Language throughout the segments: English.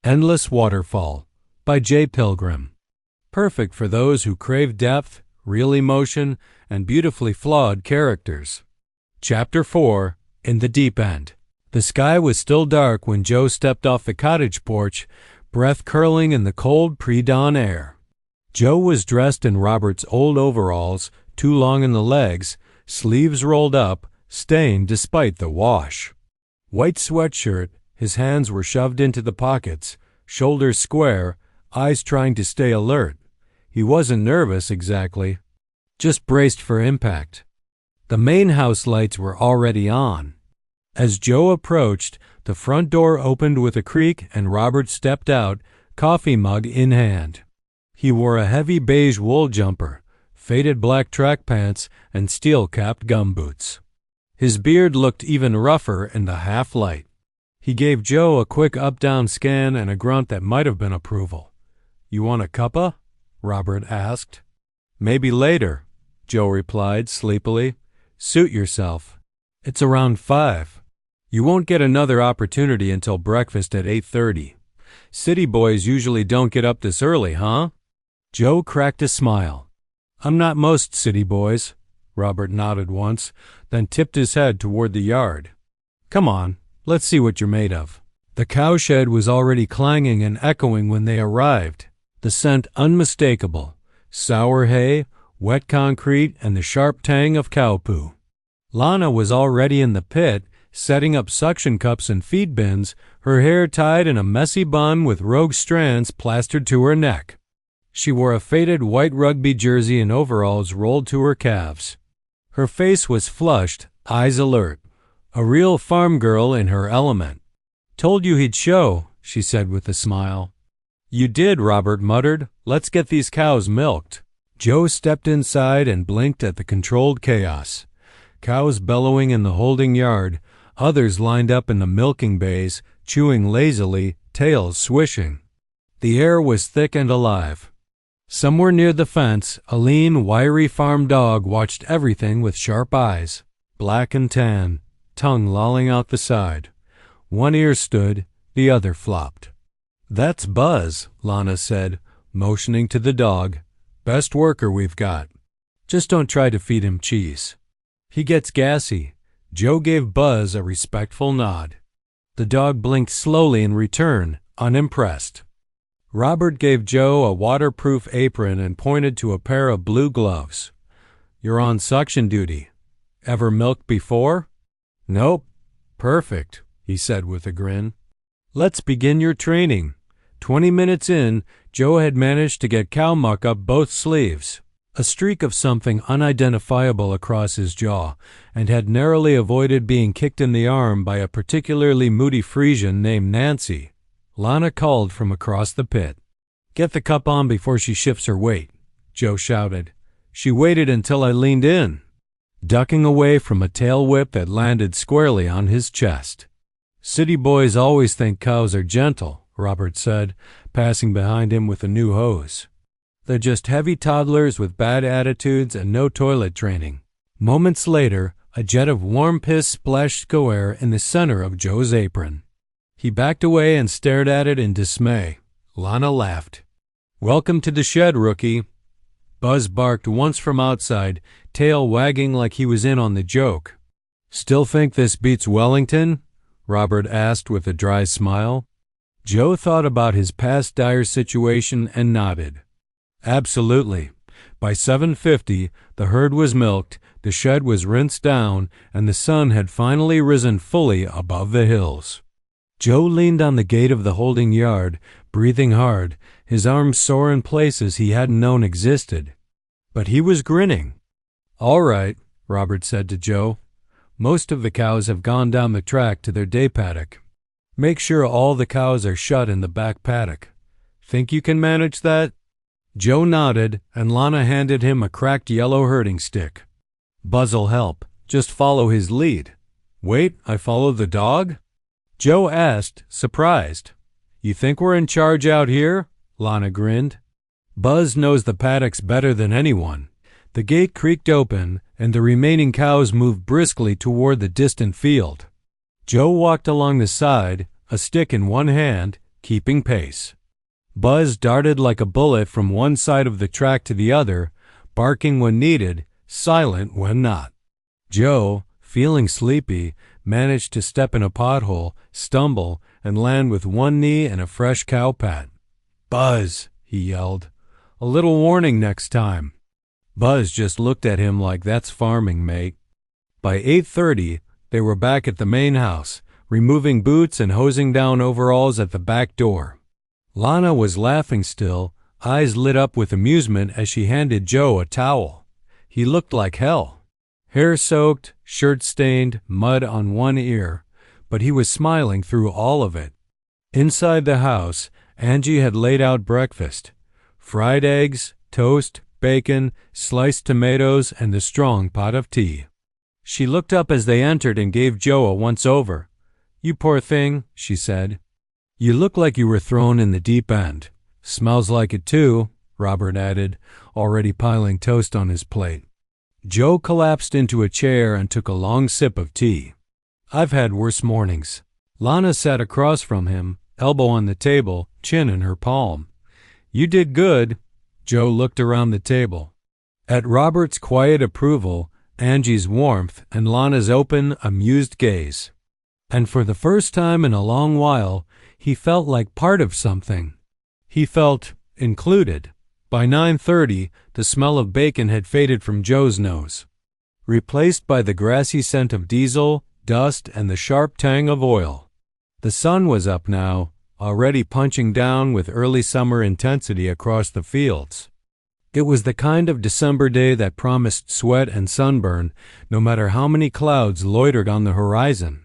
Endless Waterfall by J. Pilgrim. Perfect for those who crave depth, real emotion, and beautifully flawed characters. Chapter 4. In the Deep End. The sky was still dark when Joe stepped off the cottage porch, breath curling in the cold pre-dawn air. Joe was dressed in Robert's old overalls, too long in the legs, sleeves rolled up, stained despite the wash. White sweatshirt, his hands were shoved into the pockets, shoulders square, eyes trying to stay alert. He wasn't nervous exactly, just braced for impact. The main house lights were already on. As Joe approached, the front door opened with a creak and Robert stepped out, coffee mug in hand. He wore a heavy beige wool jumper, faded black track pants, and steel-capped gumboots. His beard looked even rougher in the half-light. He gave Joe a quick up-down scan and a grunt that might have been approval. "You want a cuppa?" Robert asked. "Maybe later," Joe replied sleepily. "Suit yourself. It's around 5. You won't get another opportunity until breakfast at 8:30. City boys usually don't get up this early, huh?" Joe cracked a smile. "I'm not most city boys." Robert nodded once, then tipped his head toward the yard. "Come on, let's see what you're made of." The cowshed was already clanging and echoing when they arrived, the scent unmistakable, sour hay, wet concrete, and the sharp tang of cow poo. Lana was already in the pit, setting up suction cups and feed bins, her hair tied in a messy bun with rogue strands plastered to her neck. She wore a faded white rugby jersey and overalls rolled to her calves. Her face was flushed, eyes alert, a real farm girl in her element. "Told you he'd show," she said with a smile. "You did," Robert muttered. "Let's get these cows milked." Joe stepped inside and blinked at the controlled chaos. Cows bellowing in the holding yard, others lined up in the milking bays, chewing lazily, tails swishing. The air was thick and alive. Somewhere near the fence, a lean, wiry farm dog watched everything with sharp eyes, black and tan, tongue lolling out the side. One ear stood, the other flopped. "That's Buzz," Lana said, motioning to the dog. "Best worker we've got. Just don't try to feed him cheese. He gets gassy." Joe gave Buzz a respectful nod. The dog blinked slowly in return, unimpressed. Robert gave Joe a waterproof apron and pointed to a pair of blue gloves. "You're on suction duty. Ever milked before?" "Nope." "Perfect," he said with a grin. "Let's begin your training." 20 minutes in, Joe had managed to get cow muck up both sleeves, a streak of something unidentifiable across his jaw, and had narrowly avoided being kicked in the arm by a particularly moody Frisian named Nancy. Lana called from across the pit. "Get the cup on before she shifts her weight," Joe shouted. "She waited until I leaned in," ducking away from a tail whip that landed squarely on his chest. "City boys always think cows are gentle," Robert said, passing behind him with a new hose. "They're just heavy toddlers with bad attitudes and no toilet training." Moments later, a jet of warm piss splashed square in the center of Joe's apron. He backed away and stared at it in dismay. Lana laughed. "Welcome to the shed, rookie." Buzz barked once from outside, tail wagging like he was in on the joke. "Still think this beats Wellington?" Robert asked with a dry smile. Joe thought about his past dire situation and nodded. "Absolutely." By 7:50, the herd was milked, the shed was rinsed down, and the sun had finally risen fully above the hills. Joe leaned on the gate of the holding yard, breathing hard, his arms sore in places he hadn't known existed. But he was grinning. "All right," Robert said to Joe. "Most of the cows have gone down the track to their day paddock. Make sure all the cows are shut in the back paddock. Think you can manage that?" Joe nodded, and Lana handed him a cracked yellow herding stick. "Buzz'll help. Just follow his lead." "Wait, I follow the dog?" Joe asked, surprised. "You think we're in charge out here?" Lana grinned. "Buzz knows the paddocks better than anyone." The gate creaked open, and the remaining cows moved briskly toward the distant field. Joe walked along the side, a stick in one hand, keeping pace. Buzz darted like a bullet from one side of the track to the other, barking when needed, silent when not. Joe, feeling sleepy, managed to step in a pothole, stumble, and land with one knee and a fresh cow pat. "Buzz," he yelled. "A little warning next time." Buzz just looked at him like, "That's farming, mate." By 8:30, they were back at the main house, removing boots and hosing down overalls at the back door. Lana was laughing still, eyes lit up with amusement as she handed Joe a towel. He looked like hell. Hair soaked, shirt stained, mud on one ear, but he was smiling through all of it. Inside the house, Angie had laid out breakfast: fried eggs, toast, bacon, sliced tomatoes, and a strong pot of tea. She looked up as they entered and gave Joe a once-over. "You poor thing," she said. "You look like you were thrown in the deep end. Smells like it too," Robert added, already piling toast on his plate. Joe collapsed into a chair and took a long sip of tea. "I've had worse mornings." Lana sat across from him, elbow on the table, chin in her palm. "You did good." Joe looked around the table. At Robert's quiet approval, Angie's warmth, and Lana's open, amused gaze. And for the first time in a long while, he felt like part of something. He felt included. By 9:30, the smell of bacon had faded from Joe's nose, replaced by the grassy scent of diesel, dust, and the sharp tang of oil. The sun was up now, already punching down with early summer intensity across the fields. It was the kind of December day that promised sweat and sunburn, no matter how many clouds loitered on the horizon.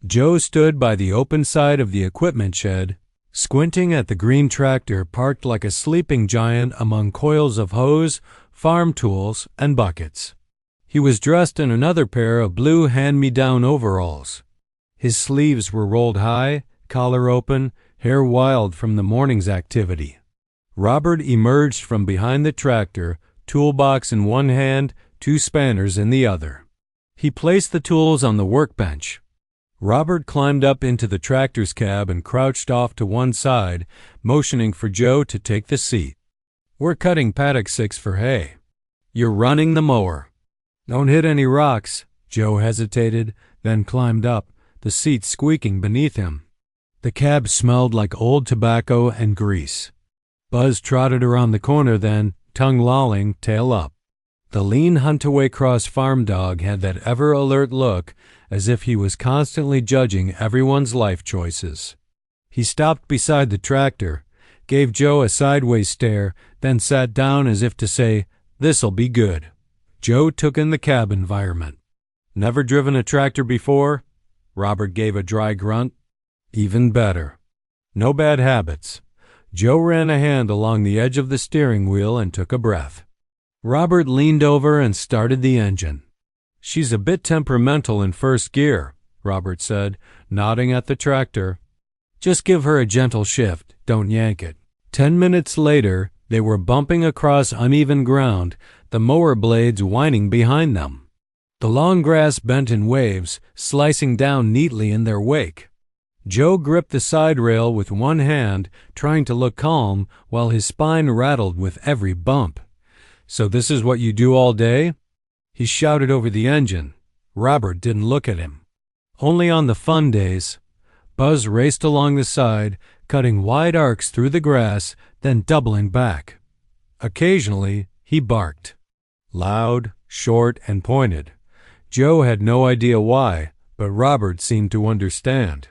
Joe stood by the open side of the equipment shed, squinting at the green tractor parked like a sleeping giant among coils of hose, farm tools, and buckets. He was dressed in another pair of blue hand-me-down overalls. His sleeves were rolled high, collar open, hair wild from the morning's activity. Robert emerged from behind the tractor, toolbox in one hand, two spanners in the other. He placed the tools on the workbench. Robert climbed up into the tractor's cab and crouched off to one side, motioning for Joe to take the seat. "We're cutting paddock 6 for hay. You're running the mower. Don't hit any rocks." Joe hesitated, then climbed up, the seat squeaking beneath him. The cab smelled like old tobacco and grease. Buzz trotted around the corner then, tongue lolling, tail up. The lean Huntaway Cross farm dog had that ever-alert look, as if he was constantly judging everyone's life choices. He stopped beside the tractor, gave Joe a sideways stare, then sat down as if to say, "This'll be good." Joe took in the cab environment. "Never driven a tractor before?" Robert gave a dry grunt. "Even better." "No bad habits." Joe ran a hand along the edge of the steering wheel and took a breath. Robert leaned over and started the engine. "She's a bit temperamental in first gear," Robert said, nodding at the tractor. "Just give her a gentle shift, don't yank it." 10 minutes later, they were bumping across uneven ground, the mower blades whining behind them. The long grass bent in waves, slicing down neatly in their wake. Joe gripped the side rail with one hand, trying to look calm, while his spine rattled with every bump. "So this is what you do all day?" He shouted over the engine. Robert didn't look at him. "Only on the fun days." Buzz raced along the side, cutting wide arcs through the grass, then doubling back. Occasionally, he barked. Loud, short, and pointed. Joe had no idea why, but Robert seemed to understand.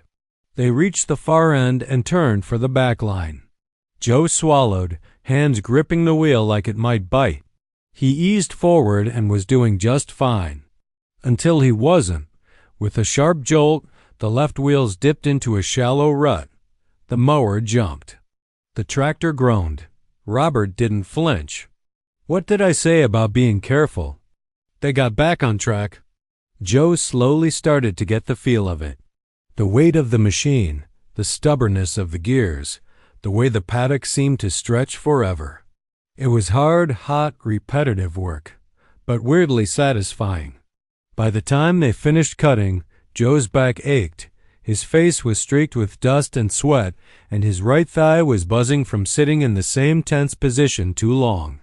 They reached the far end and turned for the back line. Joe swallowed, hands gripping the wheel like it might bite. He eased forward and was doing just fine. Until he wasn't. With a sharp jolt, the left wheels dipped into a shallow rut. The mower jumped. The tractor groaned. Robert didn't flinch. "What did I say about being careful?" They got back on track. Joe slowly started to get the feel of it. The weight of the machine, the stubbornness of the gears, the way the paddock seemed to stretch forever. It was hard, hot, repetitive work, but weirdly satisfying. By the time they finished cutting, Joe's back ached, His face was streaked with dust and sweat, and his right thigh was buzzing from sitting in the same tense position too long.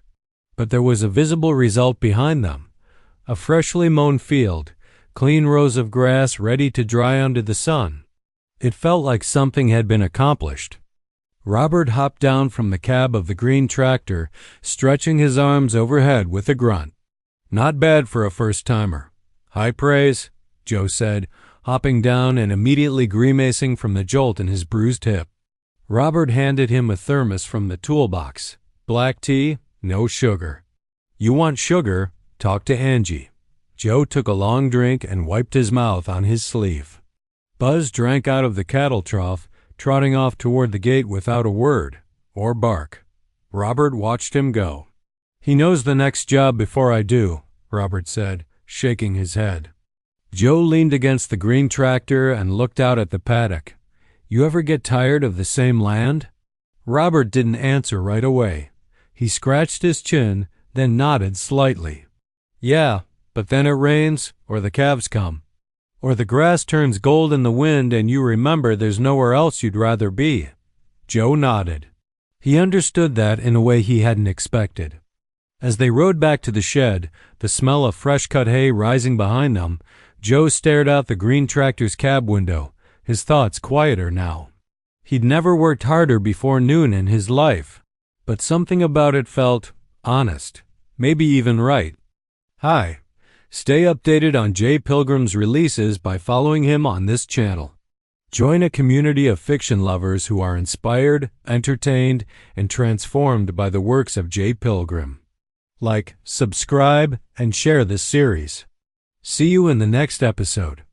But there was a visible result behind them. A freshly mown field, clean rows of grass ready to dry under the sun. It felt like something had been accomplished. Robert hopped down from the cab of the green tractor, stretching his arms overhead with a grunt. "Not bad for a first-timer." "High praise," Joe said, hopping down and immediately grimacing from the jolt in his bruised hip. Robert handed him a thermos from the toolbox. "Black tea, no sugar." "You want sugar? Talk to Angie." Joe took a long drink and wiped his mouth on his sleeve. Buzz drank out of the cattle trough, trotting off toward the gate without a word or bark. Robert watched him go. "He knows the next job before I do," Robert said, shaking his head. Joe leaned against the green tractor and looked out at the paddock. "You ever get tired of the same land?" Robert didn't answer right away. He scratched his chin, then nodded slightly. "Yeah, but then it rains, or the calves come. Or the grass turns gold in the wind and you remember there's nowhere else you'd rather be." Joe nodded. He understood that in a way he hadn't expected. As they rode back to the shed, the smell of fresh-cut hay rising behind them, Joe stared out the green tractor's cab window, his thoughts quieter now. He'd never worked harder before noon in his life, but something about it felt honest, maybe even right. Hi. Stay updated on J. Pilgrim's releases by following him on this channel. Join a community of fiction lovers who are inspired, entertained, and transformed by the works of J. Pilgrim. Like, subscribe, and share this series. See you in the next episode.